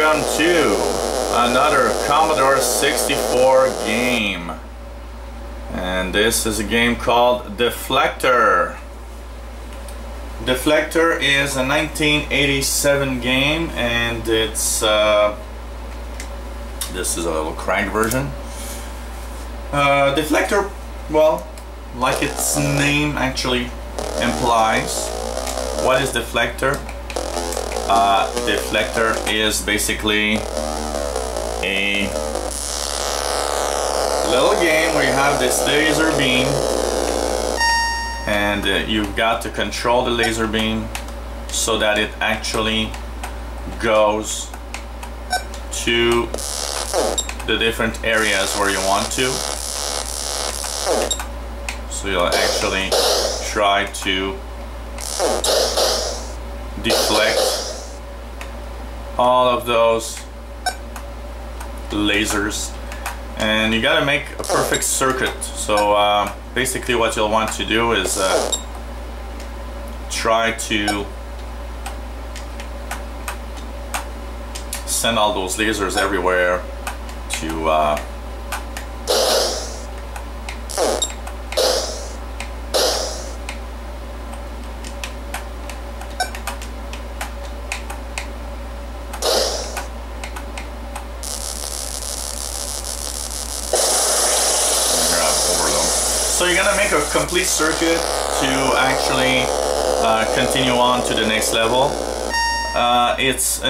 welcome to another Commodore 64 game. And this is a game called Deflektor. Deflektor is a 1987 game, and it's this is a little cracked version. Deflektor, well, like its name actually implies, what is Deflektor? Deflektor is basically a little game where you have this laser beam, and you've got to control the laser beam so that it actually goes to the different areas where you want to. So you'll actually try to deflect all of those lasers, and you gotta make a perfect circuit. So basically what you'll want to do is try to send all those lasers everywhere to So you're gonna make a complete circuit to actually continue on to the next level. It's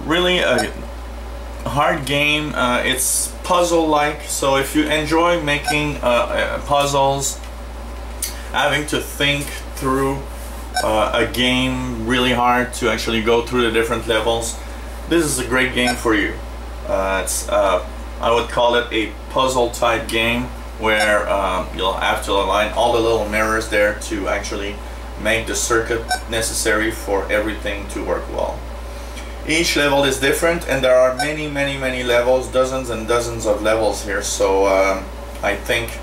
really a hard game. It's puzzle-like, so if you enjoy making puzzles, having to think through a game really hard to actually go through the different levels, this is a great game for you. It's I would call it a puzzle-type game, where you'll have to align all the little mirrors there to actually make the circuit necessary for everything to work well. Each level is different, and there are many levels, dozens and dozens of levels here, so I think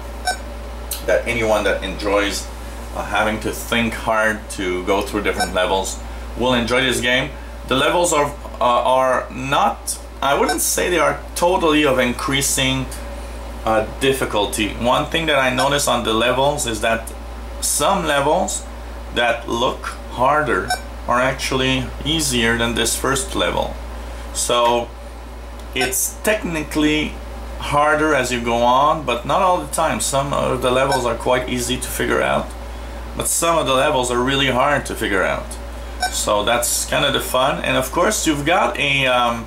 that anyone that enjoys having to think hard to go through different levels will enjoy this game. The levels are not, I wouldn't say they are totally of increasing difficulty. One thing that I notice on the levels is that some levels that look harder are actually easier than this first level. So it's technically harder as you go on, but not all the time. Some of the levels are quite easy to figure out, but some of the levels are really hard to figure out. So that's kind of the fun. And of course you've got a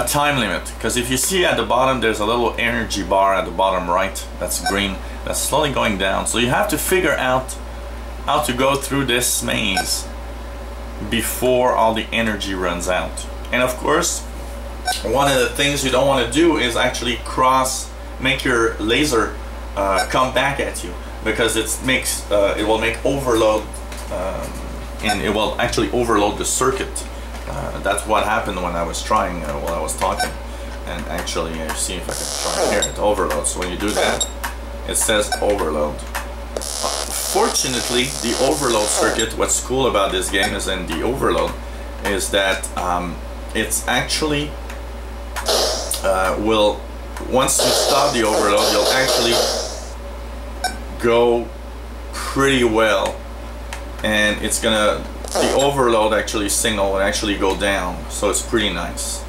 time limit, because if you see at the bottom there's a little energy bar at the bottom right that's green, that's slowly going down, so you have to figure out how to go through this maze before all the energy runs out. And of course one of the things you don't want to do is actually make your laser come back at you, because it will make overload, and it will actually overload the circuit. That's what happened when I was trying while I was talking. And actually, see if I can try here, it overloads. So when you do that, it says overload. Fortunately, the overload circuit, what's cool about this game is in the overload, is that it's actually once you stop the overload, you'll actually go pretty well, and it's gonna, the overload actually signal will actually go down, so it's pretty nice.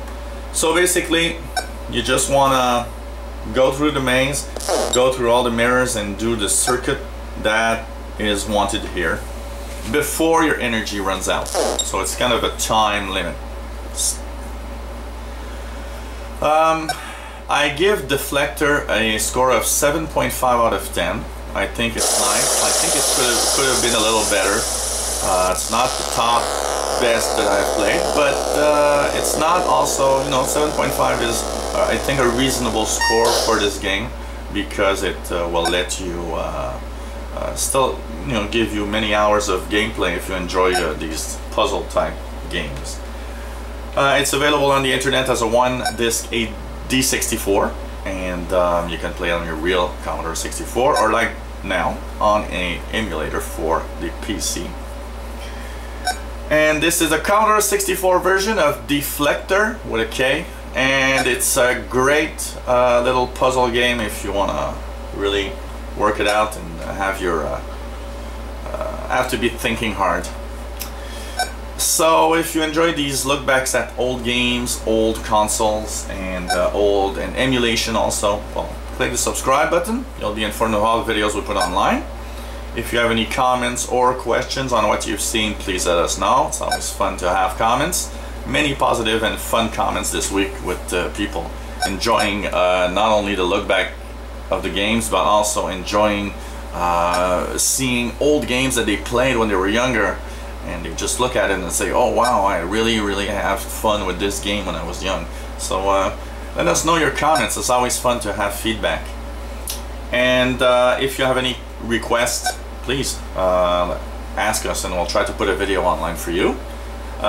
So basically you just want to go through the maze, go through all the mirrors, and do the circuit that is wanted here before your energy runs out. So it's kind of a time limit. I give Deflektor a score of 7.5 out of 10. I think it's nice. I think it could have been a little better. It's not the top best that I've played, but it's not also, 7.5 is I think a reasonable score for this game, because it will let you still give you many hours of gameplay if you enjoy these puzzle type games. It's available on the internet as a one-disc D64, and you can play it on your real Commodore 64, or like now on an emulator for the PC. And this is a Commodore 64 version of Deflektor with a K, and it's a great little puzzle game if you want to really work it out and have your have to be thinking hard. So if you enjoy these look backs at old games, old consoles, and emulation also, well, click the subscribe button. You'll be informed of all the videos we put online. If you have any comments or questions on what you've seen, please let us know. It's always fun to have comments. Many positive and fun comments this week with people enjoying not only the look back of the games, but also enjoying seeing old games that they played when they were younger, and they just look at it and say, oh wow, I really have fun with this game when I was young. So let us know your comments. It's always fun to have feedback. And if you have any requests, please ask us and we'll try to put a video online for you.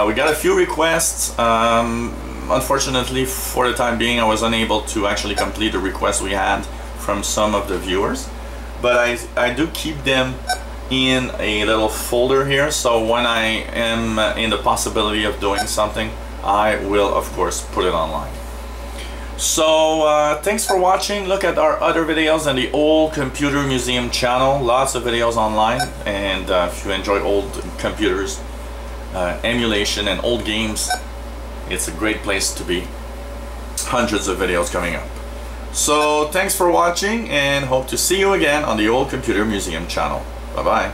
We got a few requests. Unfortunately, for the time being, I was unable to actually complete the requests we had from some of the viewers, but I do keep them in a little folder here, so when I am in the possibility of doing something, I will of course put it online. So thanks for watching. Look at our other videos on the Old Computer Museum channel. Lots of videos online, and if you enjoy old computers, emulation and old games, it's a great place to be. Hundreds of videos coming up. So thanks for watching, and hope to see you again on the Old Computer Museum channel. Bye bye.